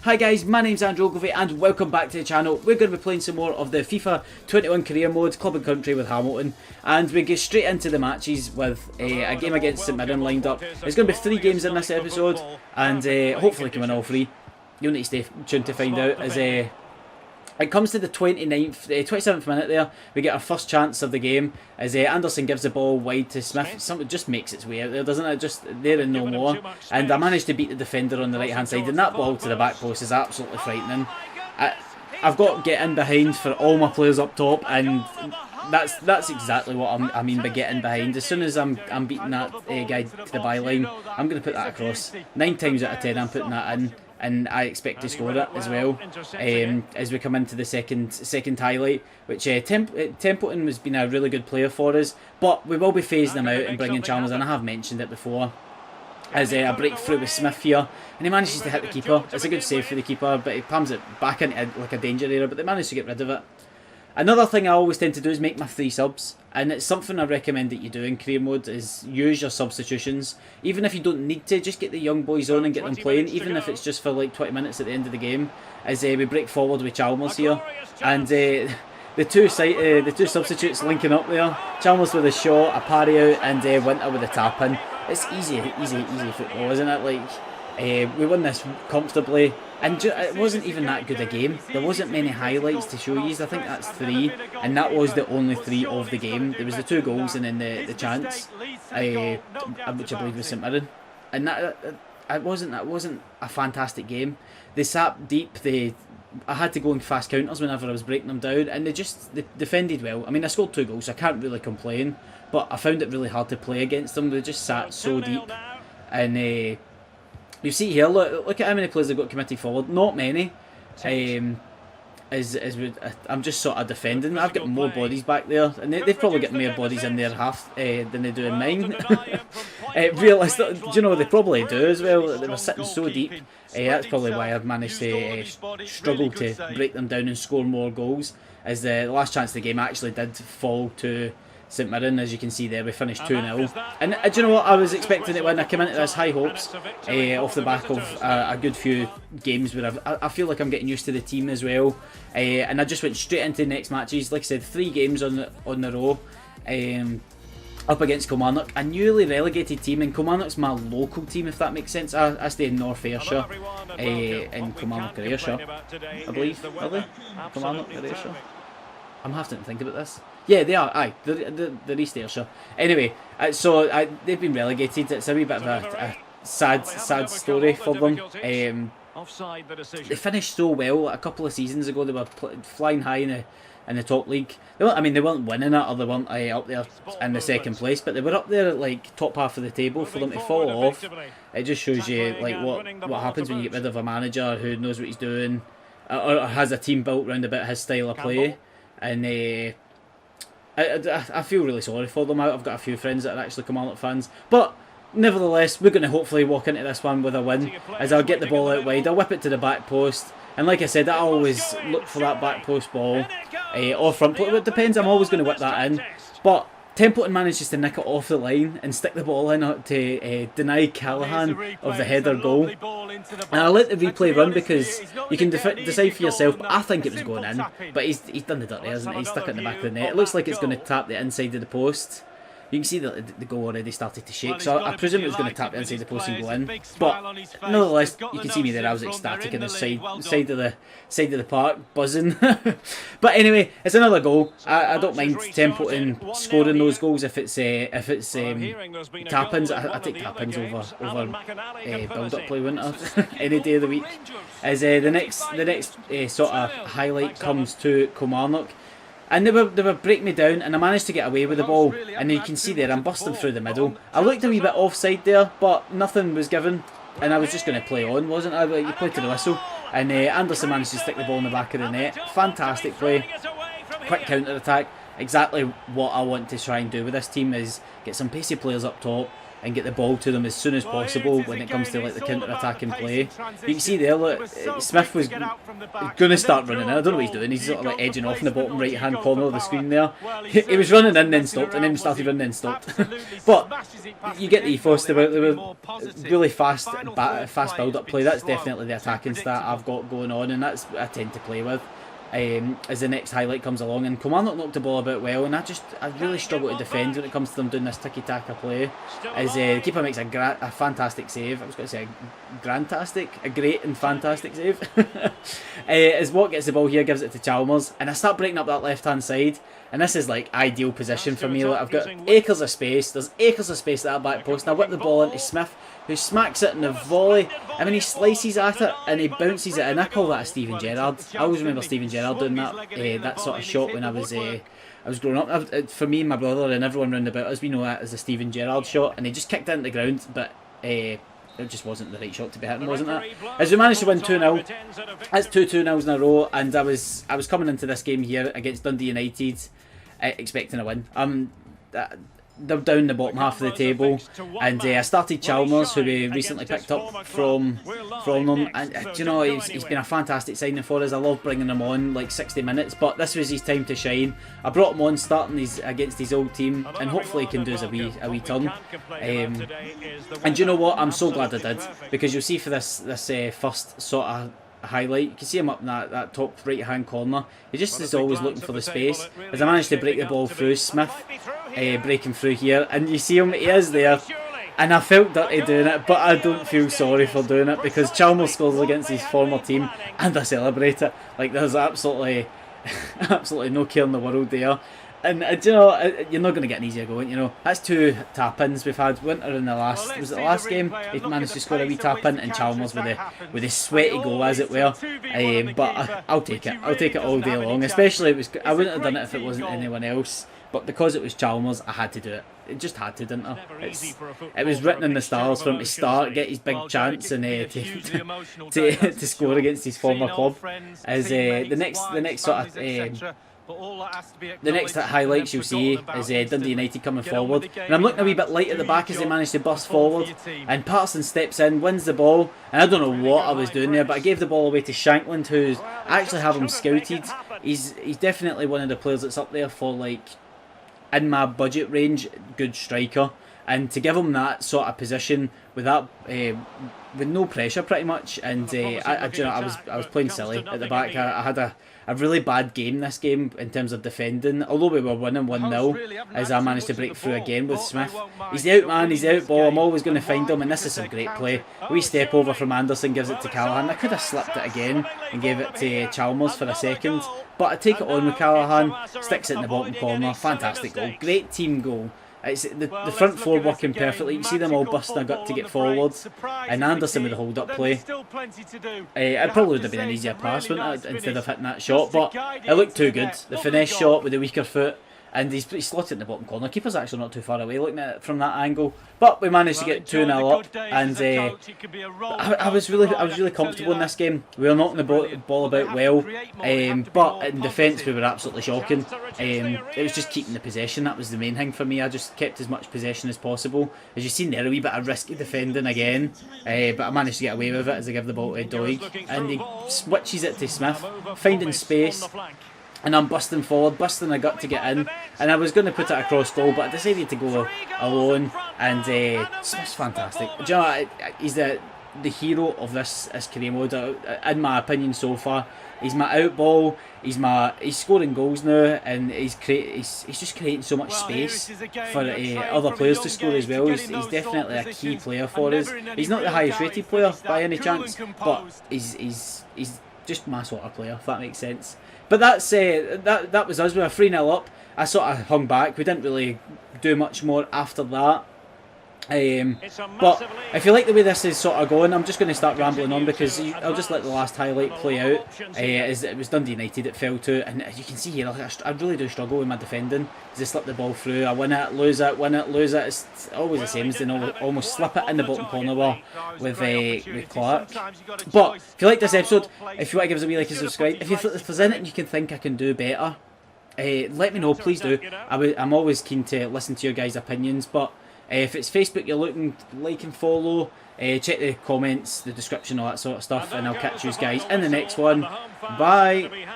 Hi guys, my name's Andrew Ogilvie and welcome back to the channel. We're going to be playing some more of the FIFA 21 career mode, club and country with Hamilton, and we get straight into the matches with a game against St Mirren lined up. There's going to be 3 games in this episode and hopefully we can win all 3. You'll need to stay tuned to find out. As it comes to the 27th minute there, we get our first chance of the game as Anderson gives the ball wide to Smith. Something just makes its way out there, doesn't it? Just there and no more. And I managed to beat the defender on the right hand side, and that ball to the back post is absolutely frightening. I've got to get in behind for all my players up top, and that's exactly what I mean by getting behind. As soon as I'm beating that guy to the byline, I'm going to put that across. 9 times out of 10 I'm putting that in. And I expect to score it as well as we come into the second highlight, which Templeton has been a really good player for us, but we will be phasing him out and bringing Chalmers in. I have mentioned it before. As a breakthrough with Smith here, and he manages to hit the keeper. It's a good save for the keeper, but he palms it back into like a danger area, but they managed to get rid of it. Another thing I always tend to do is make my 3 subs, and it's something I recommend that you do in career mode, is use your substitutions. Even if you don't need to, just get the young boys on and get them playing, even if it's just for like 20 minutes at the end of the game, as we break forward with Chalmers here. And the two substitutes linking up there, Chalmers with a shot, a parry out, and Winter with a tap in. It's easy football, isn't it? Like, we won this comfortably, and it wasn't even that good a game. There wasn't many highlights to show you. I think that's 3, and that was the only 3 of the game. There was the 2 goals and then the chance, which I believe was St Mirren, and that wasn't a fantastic game. They sat deep. I had to go in fast counters whenever I was breaking them down, and they defended well. I mean, I scored 2 goals, so I can't really complain, but I found it really hard to play against them. They just sat so deep, and you see here, look at how many players they've got committed forward. Not many. I'm just sort of defending. I've got more bodies back there, and they've probably got more bodies in their half than they do in mine. Realistic, do you know, they probably do as well. They were sitting so deep. That's probably why I've managed to struggle to break them down and score more goals. As the last chance of the game actually did fall to St Mirren, as you can see there. We finished 2-0, and do you know what, I was expecting to win. I came into this high hopes off the back of a good few games where I feel like I'm getting used to the team as well, and I just went straight into the next matches. Like I said, 3 games on the row, up against Kilmarnock, a newly relegated team, and Kilmarnock's my local team, if that makes sense. I stay in North Ayrshire, in Kilmarnock or Ayrshire, I believe. Are they? Kilmarnock or Ayrshire? I'm having to think about this. Yeah, they are. Aye, they're East Ayrshire. Anyway, so they've been relegated. It's a wee bit of a sad story for them. They finished so well a couple of seasons ago. They were flying high in the top league. They weren't winning it, or they weren't up there in the second place, but they were up there at like top half of the table. For them to fall off, it just shows you like what happens when you get rid of a manager who knows what he's doing, or has a team built around about his style of play. And I feel really sorry for them. I've got a few friends that are actually Kilmarnock fans, but nevertheless, we're going to hopefully walk into this one with a win, as I'll get the ball out wide, I'll whip it to the back post, and like I said, I always look for that back post ball, or front post. It depends, I'm always going to whip that in, but Templeton manages to nick it off the line and stick the ball in to deny Callaghan of the header goal. And I let the replay run because you can decide for yourself, but I think it was going in. But he's done the dirty, hasn't he? He's stuck it in the back of the net. It looks like it's going to tap the inside of the post. You can see that the goal already started to shake, so I presume it was going to tap the inside the post and go in. But nonetheless, you can see me there. I was ecstatic in the side of the park, buzzing. But anyway, it's another goal. I don't mind Templeton scoring those goals if it's tap-ins. I take tap-ins over build-up play, wouldn't I? Any day of the week. As the next sort of highlight comes to Kilmarnock. And they were breaking me down, and I managed to get away with the ball. And you can see there, I'm busting through the middle. I looked a wee bit offside there, but nothing was given. And I was just going to play on, wasn't I? You played to the whistle. And Anderson managed to stick the ball in the back of the net. Fantastic play. Quick counter-attack. Exactly what I want to try and do with this team is get some pacey players up top. and get the ball to them as soon as possible when it comes to like the counter-attacking play. You can see there, look, Smith was going to start running in. I don't know what he's doing. He's sort of like edging off in the bottom right-hand corner of the screen there. He was running in, then stopped, and then started running, then stopped. But you get the ethos about they were really fast build-up play. That's definitely the attacking stat I've got going on, and that's what I tend to play with. As the next highlight comes along, and Kilmarnock knocked the ball about well, and I really struggle to defend when it comes to them doing this tiki-taka play. As the keeper makes a fantastic save. I was going to say a great and fantastic save. As Watt gets the ball here, gives it to Chalmers, and I start breaking up that left-hand side, and this is like ideal position for me. Like, I've got acres of space. There's acres of space at that back post, and I whip the ball into Smith, who smacks it in the volley. I mean, he slices at it and he bounces it in. I call that a Steven Gerrard. I always remember Steven Gerrard doing that sort of shot when I was growing up. For me and my brother and everyone round about us, we know that as a Steven Gerrard shot, and he just kicked it into the ground, but it just wasn't the right shot to be hitting, wasn't it? As we managed to win 2-0, that's 2 2-0s in a row, and I was coming into this game here against Dundee United expecting a win. They're down the bottom half of the table, and I started Chalmers, who we recently picked up from them, and you know, he's been a fantastic signing for us. I love bringing him on like 60 minutes, but this was his time to shine. I brought him on starting against his old team, and hopefully he can do us a wee turn. And you know what, I'm so glad I did, because you'll see for this first sort of highlight, you can see him up in that top right hand corner. He just is always looking for the space. As I managed to break the ball through, Smith breaking through here, and you see him, he is there, and I felt dirty doing it, but I don't feel sorry for doing it, because Chalmers scores against his former team and I celebrate it. Like, there's absolutely no care in the world there. And you know, you're not going to get an easier going. You know, that's 2 tap-ins we've had. Winter in the last game, he managed to score a wee tap-in, and Chalmers with a sweaty goal, as it were. But I'll take it. I'll take it all day long. Especially I wouldn't have done it if it wasn't anyone else. But because it was Chalmers, I had to do it. It just had to, didn't I? It was written in the stars for him to start, get his big chance, and to score against his former club. As the next sort of. The next highlights you'll see is Dundee United coming forward, and I'm looking a wee bit light at the back as they manage to burst forward, and Patterson steps in, wins the ball, and I don't know what I was doing there, but I gave the ball away to Shankland, who's I actually have him scouted. He's definitely one of the players that's up there for, like, in my budget range, good striker, and to give him that sort of position with that with no pressure pretty much, and I was playing silly at the back. I had a really bad game this game in terms of defending, although we were winning 1-0, as I managed to break through again with Smith. He's the out man, he's the out ball, I'm always going to find him, and this is some great play. We step over from Anderson, gives it to Callahan. I could have slipped it again and gave it to Chalmers for a second, but I take it on with Callahan, sticks it in the bottom corner. Fantastic goal, great team goal. It's the front four working perfectly. You see them all busting a gut to get forwards, and Anderson with the hold-up play. It probably would have been an easier pass, wouldn't it, instead of hitting that shot, but it looked too good. The finesse shot with the weaker foot, and he's slotted in the bottom corner. Keeper's actually not too far away looking at it from that angle, but we managed to get 2-0 up, and I was really comfortable in this game. We were knocking the ball about well, but in defence we were absolutely shocking. It was just keeping the possession. That was the main thing for me. I just kept as much possession as possible. As you've seen there, a wee bit of risky defending again, but I managed to get away with it as I give the ball to Doig, and he switches it to Smith, finding space. And I'm busting forward, busting a gut to get in, and I was going to put it across goal, but I decided to go alone, and Smith's fantastic. Do you know, he's the hero of this career mode, in my opinion so far. He's my out ball, he's scoring goals now, and he's just creating so much space for other players to score as well. He's definitely a key player for us. He's not the highest rated player by any chance, but he's just my sort of player, if that makes sense. But that was us. We were 3-0 up. I sort of hung back. We didn't really do much more after that. But if you like the way this is sort of going, I'm just going to start rambling on, because I'll just let the last highlight play out. It was Dundee United it fell to, and you can see here, I really do struggle with my defending, as I slip the ball through. I win it, lose it, win it, lose it. It's always the same, as they almost slip it in the bottom corner with Clark. But if you like this episode, if you want to give us a wee like and subscribe, if there's anything you can think I can do better, let me know, please do. I'm always keen to listen to your guys' opinions, but If it's Facebook you're looking, like and follow. Check the comments, the description, all that sort of stuff, and I'll catch you guys in the next one. Bye.